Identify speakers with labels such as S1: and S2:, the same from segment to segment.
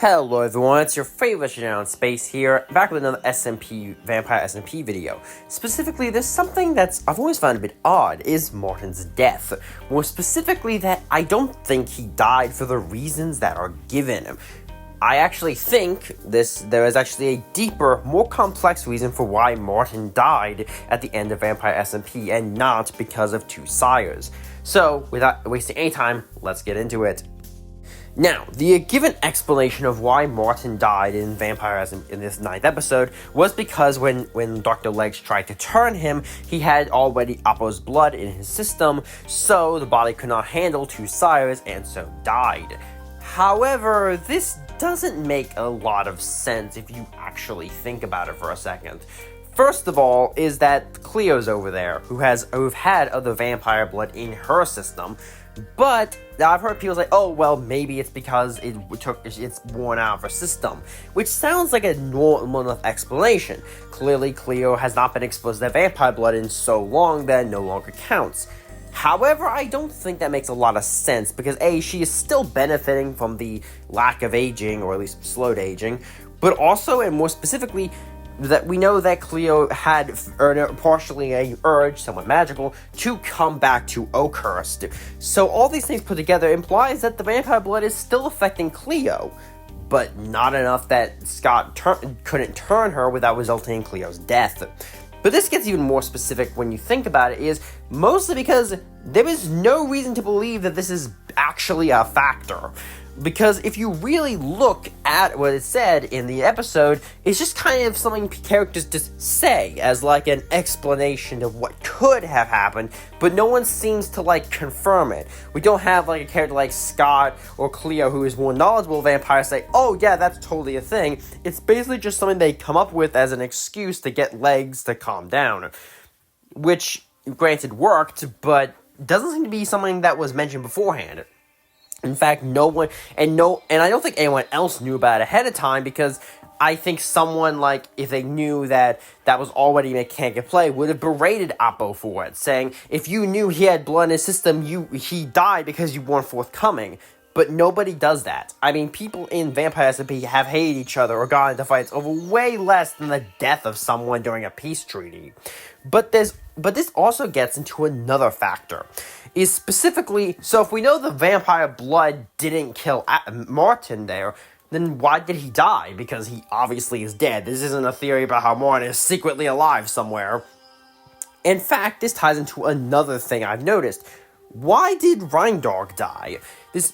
S1: Hello everyone, it's your favorite channel in space here, back with another SMP, Vampire SMP video. Specifically, there's something that's I've always found a bit odd, is Martyn's death. More specifically, that I don't think he died for the reasons that are given. I actually think there is actually a deeper, more complex reason for why Martyn died at the end of Vampire SMP, and not because of two sires. So, without wasting any time, let's get into it. Now, the given explanation of why Martyn died in Vampiresmp in this 9th episode was because when Dr. Legs tried to turn him, he had already Appo's blood in his system, so the body could not handle two sires and so died. However, this doesn't make a lot of sense if you actually think about it for a second. First of all, is that Cleo's over there, who've had other vampire blood in her system, but I've heard people say, oh, well, maybe it's because it's worn out of her system, which sounds like a normal enough explanation. Clearly, Cleo has not been exposed to vampire blood in so long that it no longer counts. However, I don't think that makes a lot of sense, because A, she is still benefiting from the lack of aging, or at least slowed aging, but also, and more specifically, that we know that Cleo had partially a urge, somewhat magical, to come back to Oakhurst. So all these things put together implies that the vampire blood is still affecting Cleo, but not enough that Scott couldn't turn her without resulting in Cleo's death. But this gets even more specific when you think about it, is mostly because there is no reason to believe that this is actually a factor. Because if you really look at what it said in the episode, it's just kind of something characters just say as like an explanation of what could have happened, but no one seems to confirm it. We don't have a character like Scott or Cleo, who is more knowledgeable of vampires, say, oh yeah, that's totally a thing. It's basically just something they come up with as an excuse to get Legs to calm down. Which, granted, worked, but doesn't seem to be something that was mentioned beforehand. In fact, no one, and I don't think anyone else knew about it ahead of time, because I think someone, if they knew that was already mechanic at play, would have berated Appo for it, saying, if you knew he had blood in his system, he died because you weren't forthcoming. But nobody does that. I mean, people in Vampire SMP have hated each other or gotten into fights over way less than the death of someone during a peace treaty. But this also gets into another factor. Is specifically, so if we know the vampire blood didn't kill Martyn there, then why did he die? Because he obviously is dead. This isn't a theory about how Martyn is secretly alive somewhere. In fact, this ties into another thing I've noticed. Why did Reinhard die?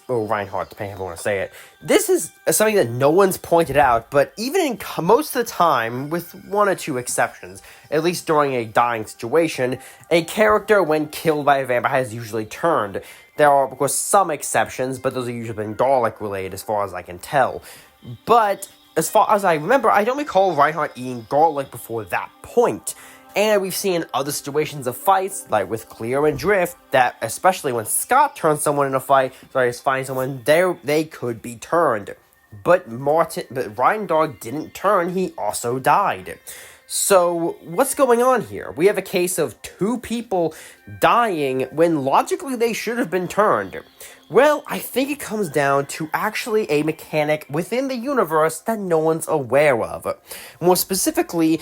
S1: Reinhardt, depending on how you want to say it. This is something that no one's pointed out, but even in most of the time, with one or two exceptions, at least during a dying situation, a character, when killed by a vampire, has usually turned. There are, of course, some exceptions, but those have usually been garlic-related, as far as I can tell. But, as far as I remember, I don't recall Reinhardt eating garlic before that point. And we've seen other situations of fights, like with Cleo and Drift, that especially when Scott turns someone in a fight, finds someone, they could be turned. But Reinhard didn't turn, he also died. So, what's going on here? We have a case of two people dying when logically they should have been turned. Well, I think it comes down to actually a mechanic within the universe that no one's aware of. More specifically,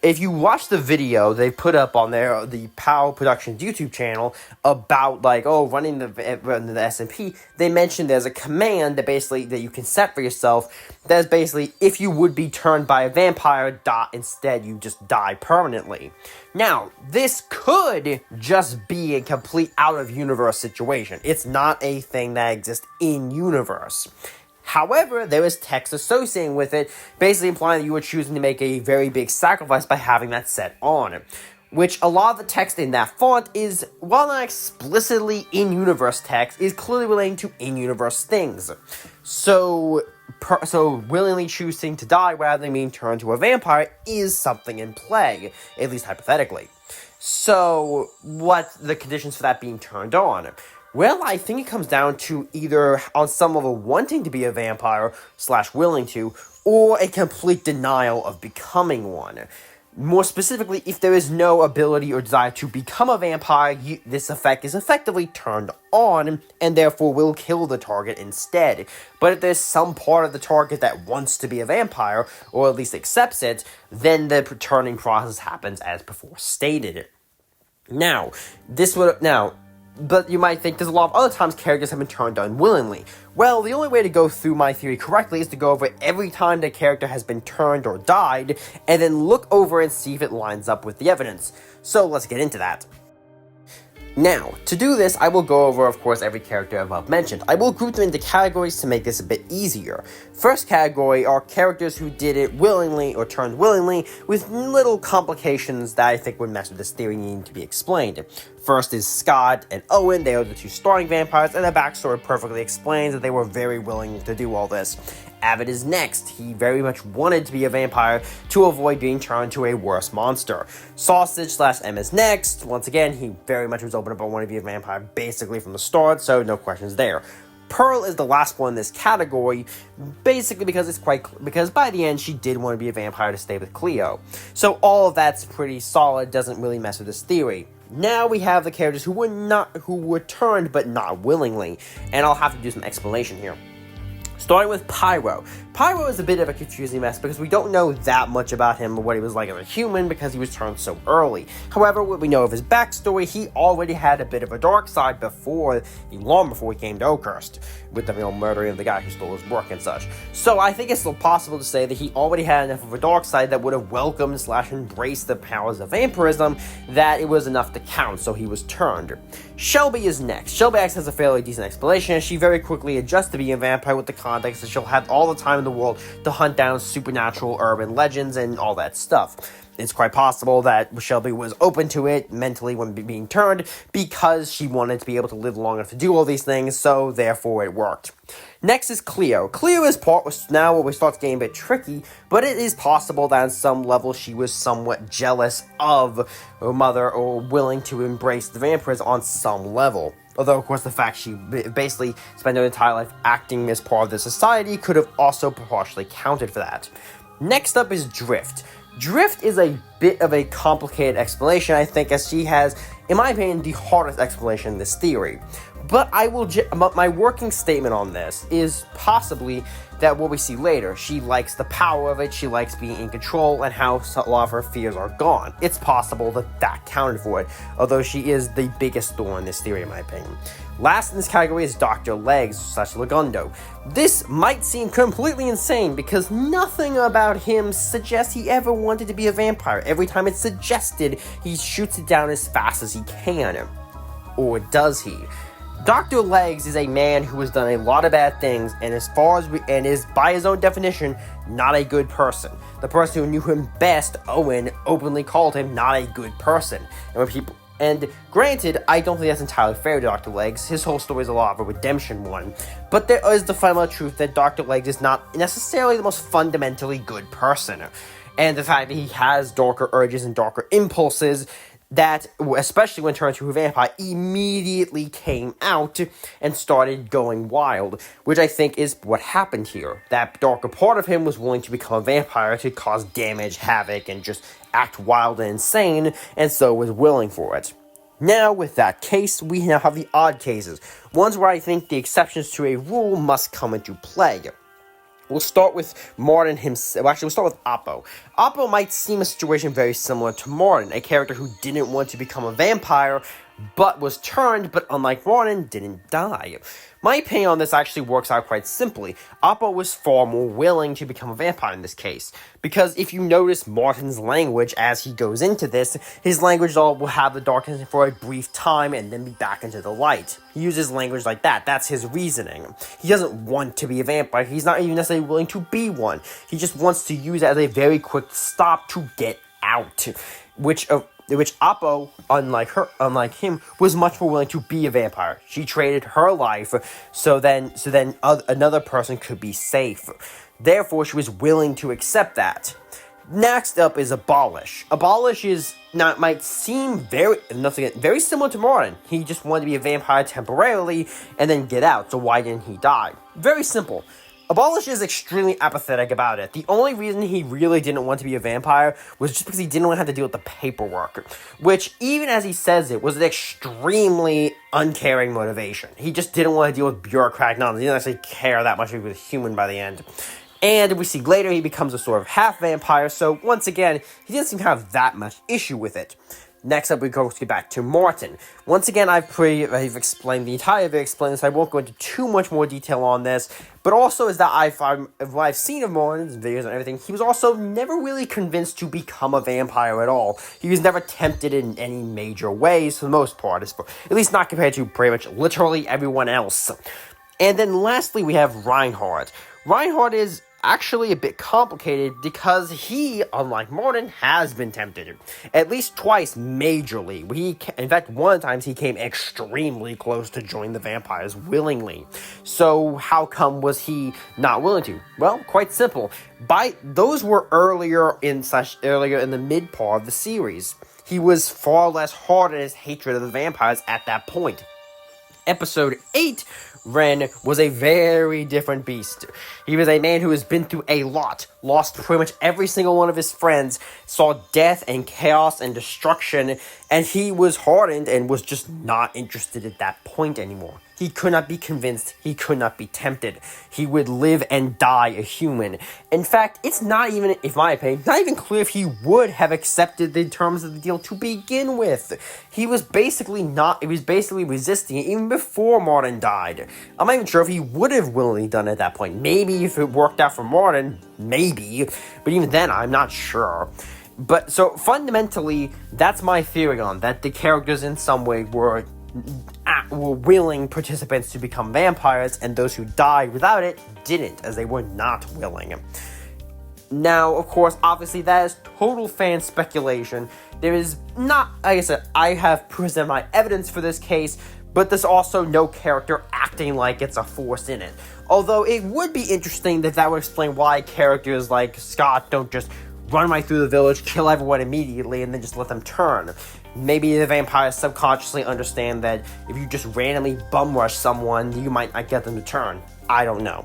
S1: if you watch the video they put up on the POW Productions YouTube channel about running the SMP, they mentioned there's a command that you can set for yourself that's basically, if you would be turned by a vampire, instead you just die permanently. Now, this could just be a complete out-of-universe situation. It's not a thing that exists in-universe. However, there is text associating with it, basically implying that you are choosing to make a very big sacrifice by having that set on. Which, a lot of the text in that font is, while not explicitly in-universe text, is clearly relating to in-universe things. So willingly choosing to die rather than being turned to a vampire is something in play, at least hypothetically. So, what the conditions for that being turned on? Well, I think it comes down to either on some level wanting to be a vampire / willing to, or a complete denial of becoming one. More specifically, if there is no ability or desire to become a vampire, this effect is effectively turned on and therefore will kill the target instead. But if there's some part of the target that wants to be a vampire, or at least accepts it, then the turning process happens as before stated. But you might think there's a lot of other times characters have been turned unwillingly. Well, the only way to go through my theory correctly is to go over every time the character has been turned or died, and then look over and see if it lines up with the evidence. So let's get into that. Now, to do this, I will go over, of course, every character above mentioned. I will group them into categories to make this a bit easier. First category are characters who did it willingly or turned willingly, with little complications that I think would mess with this theory needing to be explained. First is Scott and Owen. They are the two starring vampires, and their backstory perfectly explains that they were very willing to do all this. Avid is next. He very much wanted to be a vampire to avoid being turned into a worse monster. Sausage/M is next. Once again, he very much was open about wanting to be a vampire basically from the start, so no questions there. Pearl is the last one in this category, basically because by the end she did want to be a vampire to stay with Cleo. So all of that's pretty solid, doesn't really mess with this theory. Now we have the characters who were turned but not willingly, and I'll have to do some explanation here. Starting with Pyro. Pyro is a bit of a confusing mess because we don't know that much about him or what he was like as a human because he was turned so early. However, what we know of his backstory, he already had a bit of a dark side long before he came to Oakhurst, with the murdering of the guy who stole his work and such. So I think it's still possible to say that he already had enough of a dark side that would have welcomed/embraced the powers of vampirism, that it was enough to count, so he was turned. Shelby is next. Shelby actually has a fairly decent explanation, as she very quickly adjusts to being a vampire with the context that she'll have all the time in the world to hunt down supernatural urban legends and all that stuff. It's quite possible that Shelby was open to it mentally when being turned because she wanted to be able to live long enough to do all these things, so therefore it worked. Next is Cleo. Cleo's part was now where we start getting a bit tricky, but it is possible that on some level she was somewhat jealous of her mother or willing to embrace the vampires on some level. Although, of course, the fact she basically spent her entire life acting as part of the society could have also partially counted for that. Next up is Drift. Drift is a bit of a complicated explanation, I think, as she has, in my opinion, the hardest explanation in this theory. But my working statement on this is possibly that what we see later. She likes the power of it, she likes being in control, and how a lot of her fears are gone. It's possible that counted for it, although she is the biggest thorn in this theory, in my opinion. Last in this category is Dr. Legs/Lagundo. This might seem completely insane because nothing about him suggests he ever wanted to be a vampire. Every time it's suggested, he shoots it down as fast as he can. Or does he? Dr. Legs is a man who has done a lot of bad things, and is, by his own definition, not a good person. The person who knew him best, Owen, openly called him not a good person. And granted, I don't think that's entirely fair to Dr. Legs. His whole story is a lot of a redemption one. But there is the fundamental truth that Dr. Legs is not necessarily the most fundamentally good person. And the fact that he has darker urges and darker impulses that, especially when turned into a vampire, immediately came out and started going wild, which I think is what happened here. That darker part of him was willing to become a vampire to cause damage, havoc, and just act wild and insane, and so was willing for it. Now, with that case, we now have the odd cases, ones where I think the exceptions to a rule must come into play. We'll start with Martyn himself. We'll start with Oppo. Oppo might seem a situation very similar to Martyn, a character who didn't want to become a vampire, but was turned, but unlike Martyn, didn't die. My opinion on this actually works out quite simply. Oppo was far more willing to become a vampire in this case, because if you notice Martyn's language as he goes into this, his language will have the darkness for a brief time and then be back into the light. He uses language like that. That's his reasoning. He doesn't want to be a vampire. He's not even necessarily willing to be one. He just wants to use it as a very quick stop to get out, which Oppo, unlike him, was much more willing to be a vampire. She traded her life so then another person could be safe. Therefore, she was willing to accept that. Next up is Abolish. Abolish might seem very similar to Martyn. He just wanted to be a vampire temporarily and then get out, so why didn't he die? Very simple. Abolish is extremely apathetic about it. The only reason he really didn't want to be a vampire was just because he didn't want to have to deal with the paperwork, which, even as he says it, was an extremely uncaring motivation. He just didn't want to deal with bureaucratic nonsense. He didn't actually care that much if he was human by the end. And we see later he becomes a sort of half-vampire, so once again, he didn't seem to have that much issue with it. Next up, we go back to Martyn. Once again, I've explained the entire video, so I won't go into too much more detail on this. But also is that what I've seen of Martyn's videos and everything, he was also never really convinced to become a vampire at all. He was never tempted in any major ways, for the most part, at least not compared to pretty much literally everyone else. And then lastly, we have Reinhardt. Reinhardt is actually a bit complicated because he, unlike Martyn, has been tempted. At least twice, majorly. In fact, one of the times he came extremely close to join the vampires willingly. So how come was he not willing to? Well, quite simple. Those were earlier in the mid part of the series. He was far less hard in his hatred of the vampires at that point. Episode 8, Ren was a very different beast. He was a man who has been through a lot, lost pretty much every single one of his friends, saw death and chaos and destruction, and he was hardened and was just not interested at that point anymore. He could not be convinced. He could not be tempted. He would live and die a human. In fact, it's not even, in my opinion, not even clear if he would have accepted the terms of the deal to begin with. He was basically resisting it even before Martyn died. I'm not even sure if he would have willingly done it at that point. Maybe if it worked out for Martyn, maybe. But even then, I'm not sure. But, so, fundamentally, that's my theory on that the characters in some way were willing participants to become vampires, and those who died without it didn't, as they were not willing. Now, of course, obviously, that is total fan speculation. There is not, like I said, I have presented my evidence for this case, but there's also no character acting like it's a force in it. Although, it would be interesting that would explain why characters like Scott don't just run right through the village, kill everyone immediately, and then just let them turn. Maybe the vampires subconsciously understand that if you just randomly bum rush someone, you might not get them to turn. I don't know.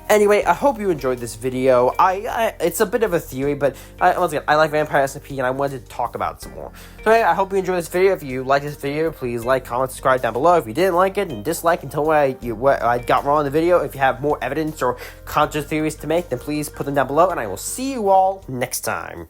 S1: Anyway, I hope you enjoyed this video. It's a bit of a theory, but once again, I like Vampiresmp, and I wanted to talk about it some more. So anyway, I hope you enjoyed this video. If you liked this video, please like, comment, subscribe down below. If you didn't like it, and dislike and tell me what I got wrong in the video. If you have more evidence or counter theories to make, then please put them down below, and I will see you all next time.